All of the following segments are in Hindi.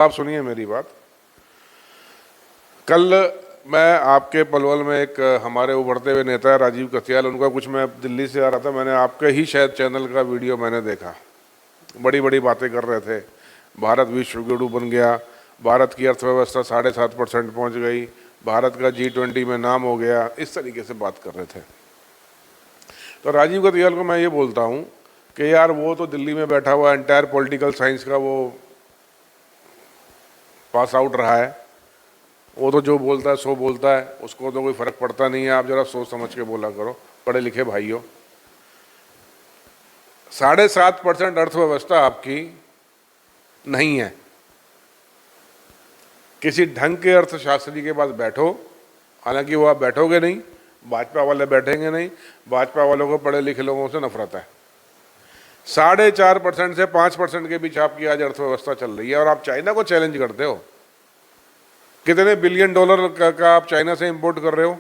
आप सुनिए मेरी बात। कल मैं आपके पलवल में एक हमारे उभरते हुए नेता है राजीव कथियाल, उनका कुछ मैं दिल्ली से आ रहा था, मैंने आपके ही शायद चैनल का वीडियो मैंने देखा। बड़ी बड़ी बातें कर रहे थे, भारत विश्व गुरु बन गया, भारत की अर्थव्यवस्था 7.5% पहुँच गई, भारत का G20 में नाम हो गया, इस तरीके से बात कर रहे थे। तो राजीव कथियाल को मैं ये बोलता हूँ कि यार वो तो दिल्ली में बैठा हुआ एंटायर पॉलिटिकल साइंस का वो पास आउट रहा है, वो तो जो बोलता है सो बोलता है, उसको तो कोई फर्क पड़ता नहीं है। आप जरा सोच समझ के बोला करो पढ़े लिखे भाइयों। 7.5% अर्थव्यवस्था आपकी नहीं है। किसी ढंग के अर्थशास्त्री के पास बैठो, हालांकि वो आप बैठोगे नहीं, भाजपा वाले बैठेंगे नहीं, भाजपा वालों को पढ़े लिखे लोगों से नफरत है। 4.5% से 5% के बीच आपकी आज अर्थव्यवस्था चल रही है और आप चाइना को चैलेंज करते हो। कितने बिलियन डॉलर का आप चाइना से इंपोर्ट कर रहे हो?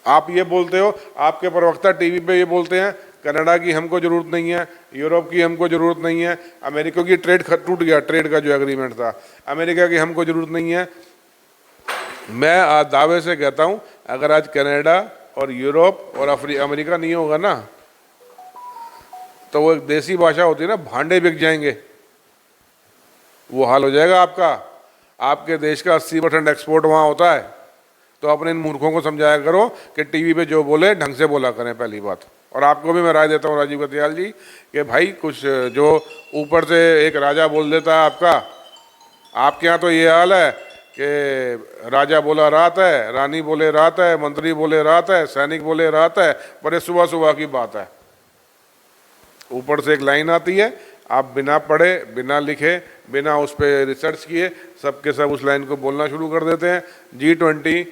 आप ये बोलते हो, आपके प्रवक्ता टीवी पे ये बोलते हैं कनाडा की हमको जरूरत नहीं है, यूरोप की हमको जरूरत नहीं है, अमेरिका की ट्रेड टूट गया, ट्रेड का जो एग्रीमेंट था, अमेरिका की हमको जरूरत नहीं है। मैं आज दावे से कहता हूं, अगर आज कनाडा और यूरोप और अमेरिका नहीं होगा ना, तो वो एक देसी भाषा होती है ना, भांडे बिक जाएंगे, वो हाल हो जाएगा आपका। आपके देश का 80% एक्सपोर्ट वहाँ होता है। तो अपने इन मूर्खों को समझाया करो कि टीवी पे जो बोले ढंग से बोला करें, पहली बात। और आपको भी मैं राय देता हूँ राजीव कथियाल जी कि भाई कुछ जो ऊपर से एक राजा बोल देता है आपके यहाँ तो ये हाल है कि राजा बोला रात है, रानी बोले रात है, मंत्री बोले रात है, सैनिक बोले रात है, पर ये सुबह सुबह की बात है। ऊपर से एक लाइन आती है, आप बिना पढ़े, बिना लिखे, बिना उस पर रिसर्च किए सबके सब उस लाइन को बोलना शुरू कर देते हैं। G20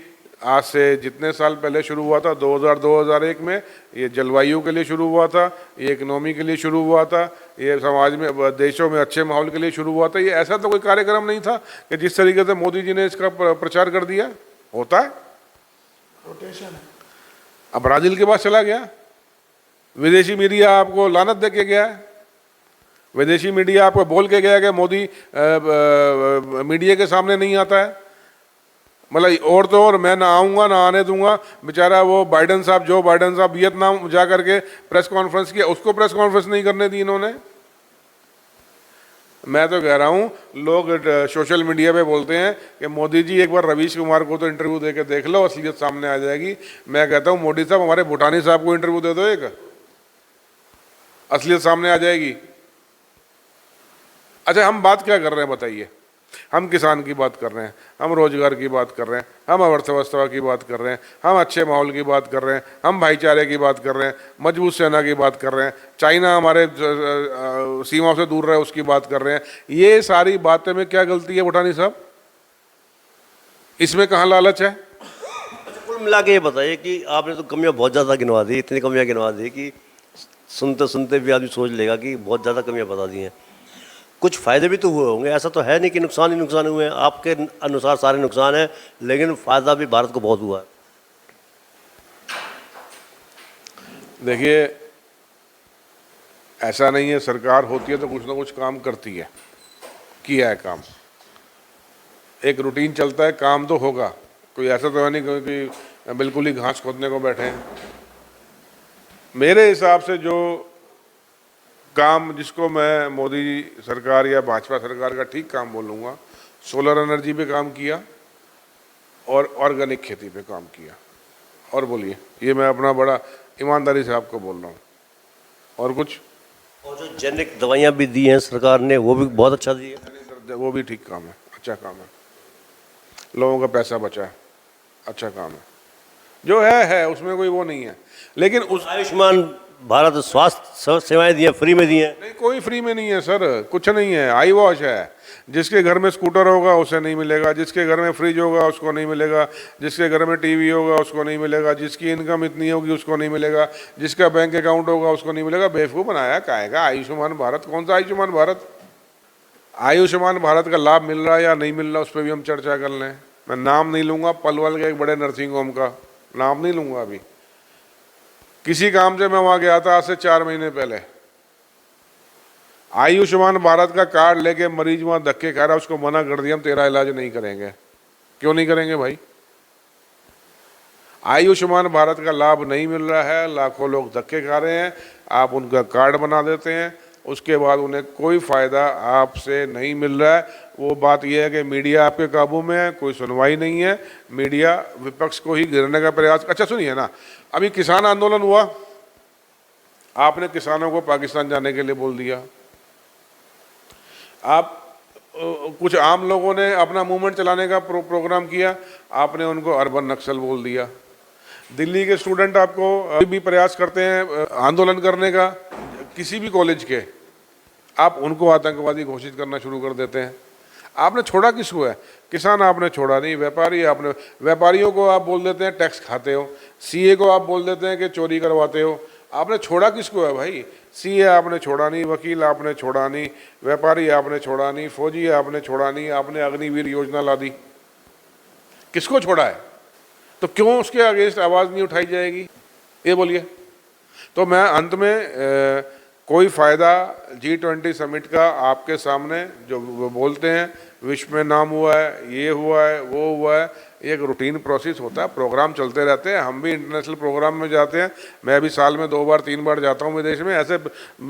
आज से जितने साल पहले शुरू हुआ था, 2001 में, ये जलवायु के लिए शुरू हुआ था, ये इकोनॉमी के लिए शुरू हुआ था, ये समाज में देशों में अच्छे माहौल के लिए शुरू हुआ था। ये ऐसा तो कोई कार्यक्रम नहीं था कि जिस तरीके से मोदी जी ने इसका प्रचार कर दिया। होता है रोटेशन। अब ब्राजील के पास चला गया, विदेशी मीडिया आपको लानत दे के गया है, विदेशी मीडिया आपको बोल के गया कि मोदी मीडिया के सामने नहीं आता है। मतलब और तो और मैं ना आऊँगा ना आने दूंगा। बेचारा वो बाइडेन साहब, जो बाइडेन साहब वियतनाम जा करके प्रेस कॉन्फ्रेंस किया, उसको प्रेस कॉन्फ्रेंस नहीं करने दी इन्होंने। मैं तो कह रहा हूँ, लोग सोशल मीडिया पे बोलते हैं कि मोदी जी एक बार रवीश कुमार को तो इंटरव्यू दे के देख लो, असलियत सामने आ जाएगी। मैं कहता हूँ मोदी साहब हमारे भूटानी साहब को इंटरव्यू दे दो, एक असलियत सामने आ जाएगी। अच्छा, हम बात क्या कर रहे हैं बताइए? हम किसान की बात कर रहे हैं, हम रोजगार की बात कर रहे हैं, हम अर्थव्यवस्था की बात कर रहे हैं, हम अच्छे माहौल की बात कर रहे हैं, हम भाईचारे की बात कर रहे हैं, मजबूत सेना की बात कर रहे हैं, चाइना हमारे सीमा से दूर रहे उसकी बात कर रहे हैं। ये सारी बातें में क्या गलती है भूटानी साहब? इसमें कहाँ लालच है? कुल मिला के ये बताइए कि आपने तो कमियां बहुत ज़्यादा गिनवा दी, इतनी कमियां गिनवा दी कि सुनते सुनते भी आदमी सोच लेगा कि बहुत ज़्यादा कमियां बता दी हैं। कुछ फ़ायदे भी तो हुए होंगे, ऐसा तो है नहीं कि नुकसान ही नुकसान हुए हैं। आपके अनुसार सारे नुकसान हैं, लेकिन फ़ायदा भी भारत को बहुत हुआ है। देखिए, ऐसा नहीं है, सरकार होती है तो कुछ ना कुछ काम करती है, किया है काम, एक रूटीन चलता है, काम तो होगा। कोई ऐसा तो है नहीं कि बिल्कुल ही घास खोदने को बैठे हैं। मेरे हिसाब से जो काम जिसको मैं मोदी सरकार या भाजपा सरकार का ठीक काम बोलूँगा, सोलर एनर्जी पे काम किया और ऑर्गेनिक खेती पे काम किया। और बोलिए, ये मैं अपना बड़ा ईमानदारी से आपको बोल रहा हूँ। और कुछ? और जो जेनेरिक दवाइयाँ भी दी हैं सरकार ने, वो भी बहुत अच्छा दी है। वो भी ठीक काम है, अच्छा काम है, लोगों का पैसा बचा है, अच्छा काम है। जो है उसमें कोई वो नहीं है। लेकिन उस आयुष्मान भारत स्वास्थ्य सेवाएं दी हैं, फ्री में दी हैं। नहीं, कोई फ्री में नहीं है सर, कुछ नहीं है। आई वॉश है, जिसके घर में स्कूटर होगा उसे नहीं मिलेगा, जिसके घर में फ्रिज होगा उसको नहीं मिलेगा, जिसके घर में टीवी होगा उसको नहीं मिलेगा, जिसकी इनकम इतनी होगी उसको नहीं मिलेगा, जिसका बैंक अकाउंट होगा उसको नहीं मिलेगा। बेवकूफ़ बनाया काहेगा आयुष्मान भारत? कौन सा आयुष्मान भारत? आयुष्मान भारत का लाभ मिल रहा है या नहीं मिल रहा, उस पर भी हम चर्चा कर लें। मैं नाम नहीं लूँगा, पलवल के एक बड़े नर्सिंग होम का नाम नहीं लूँगा अभी। किसी काम से मैं वहाँ गया था आज से 4 महीने पहले, आयुष्मान भारत का कार्ड लेके मरीज वहां धक्के खा रहा है, उसको मना कर दिया हम तेरा इलाज नहीं करेंगे। क्यों नहीं करेंगे भाई? आयुष्मान भारत का लाभ नहीं मिल रहा है, लाखों लोग धक्के खा रहे हैं, आप उनका कार्ड बना देते हैं, उसके बाद उन्हें कोई फायदा आपसे नहीं मिल रहा है। वो बात यह है कि मीडिया आपके काबू में है, कोई सुनवाई नहीं है, मीडिया विपक्ष को ही गिरने का प्रयास। अच्छा सुनिए ना, अभी किसान आंदोलन हुआ, आपने किसानों को पाकिस्तान जाने के लिए बोल दिया। आप कुछ आम लोगों ने अपना मूवमेंट चलाने का प्रोग्राम किया, आपने उनको अर्बन नक्सल बोल दिया। दिल्ली के स्टूडेंट आपको भी प्रयास करते हैं आंदोलन करने का, किसी भी कॉलेज के, आप उनको आतंकवादी घोषित करना शुरू कर देते हैं। आपने छोड़ा किसको है? किसान आपने छोड़ा नहीं, व्यापारी आपने, व्यापारियों को आप बोल देते हैं टैक्स खाते हो, सीए को आप बोल देते हैं कि चोरी करवाते हो। आपने छोड़ा किसको है भाई? सीए आपने छोड़ा नहीं, वकील आपने छोड़ा नहीं, व्यापारी आपने छोड़ा नहीं, फौजी आपने छोड़ा नहीं, आपने अग्निवीर योजना ला दी। किसको छोड़ा है? तो क्यों उसके अगेंस्ट आवाज़ नहीं उठाई जाएगी, ये बोलिए। तो मैं अंत में कोई फ़ायदा G20 समिट का आपके सामने जो वो बोलते हैं विश्व में नाम हुआ है, ये हुआ है, वो हुआ है, एक रूटीन प्रोसेस होता है, प्रोग्राम चलते रहते हैं। हम भी इंटरनेशनल प्रोग्राम में जाते हैं, मैं भी साल में 2 बार 3 बार जाता हूँ विदेश में। ऐसे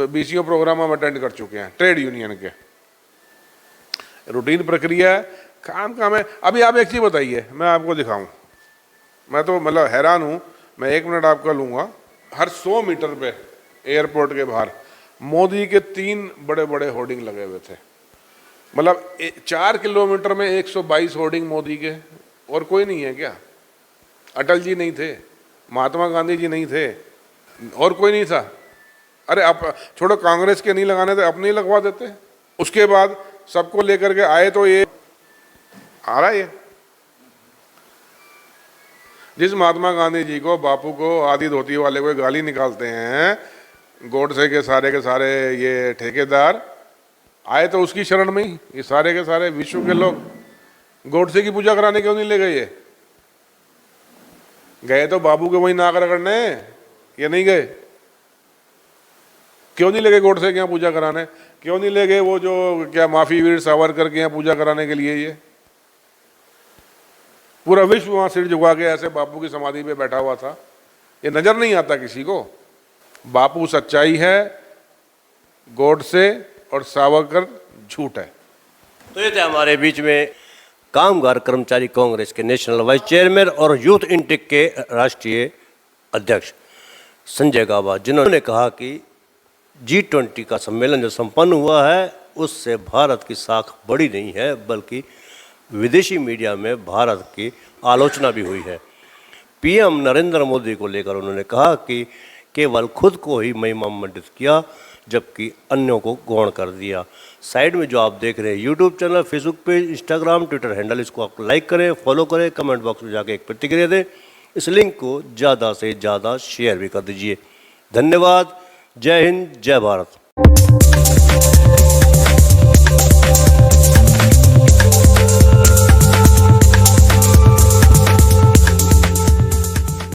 20 प्रोग्राम हम अटेंड कर चुके हैं ट्रेड यूनियन के। रूटीन प्रक्रिया है, काम है। अभी आप एक चीज़ बताइए, मैं आपको दिखाऊँ, मैं तो मतलब हैरान हूँ। मैं 1 मिनट आपका लूँगा। हर 100 मीटर पे एयरपोर्ट के बाहर मोदी के 3 बड़े बड़े होर्डिंग लगे हुए थे। मतलब 4 किलोमीटर में 122 होर्डिंग मोदी के, और कोई नहीं है क्या? अटल जी नहीं थे, महात्मा गांधी जी नहीं थे, और कोई नहीं था? अरे आप छोड़ो, कांग्रेस के नहीं लगाने थे, अपने ही लगवा देते। उसके बाद सबको लेकर के आए, तो ये आ रहा है। जिस महात्मा गांधी जी को, बापू को, आदि धोती वाले को गाली निकालते हैं, गोडसे के सारे ये ठेकेदार आए तो उसकी शरण में ही। ये सारे के सारे विश्व के लोग गोडसे की पूजा कराने क्यों नहीं ले गए? गए तो बाबू के वही नाक रगड़ने, ये नहीं गए। क्यों नहीं ले गए गोडसे के यहाँ पूजा कराने? क्यों नहीं ले गए वो जो क्या माफी वीर सावरकर के यहाँ पूजा कराने के लिए? ये पूरा विश्व वहां सिर झुका के ऐसे बापू की समाधि पे बैठा हुआ था। ये नजर नहीं आता किसी को। बापू सच्चाई है, गोडसे और सावरकर झूठ है। तो ये थे हमारे बीच में कामगार कर्मचारी कांग्रेस के नेशनल वाइस चेयरमैन और यूथ इंटेक के राष्ट्रीय अध्यक्ष संजय गाबा, जिन्होंने कहा कि G20 का सम्मेलन जो संपन्न हुआ है उससे भारत की साख बड़ी नहीं है, बल्कि विदेशी मीडिया में भारत की आलोचना भी हुई है। पीएम नरेंद्र मोदी को लेकर उन्होंने कहा कि केवल खुद को ही महिमामंडित किया, जबकि अन्यों को गौण कर दिया। साइड में जो आप देख रहे हैं YouTube channel, Facebook page, Instagram, Twitter handle, इसको आप लाइक करें, फॉलो करें, कमेंट बॉक्स में जाके एक प्रतिक्रिया दें। इस लिंक को ज़्यादा से ज़्यादा शेयर भी कर दीजिए। धन्यवाद। जय हिंद, जय भारत।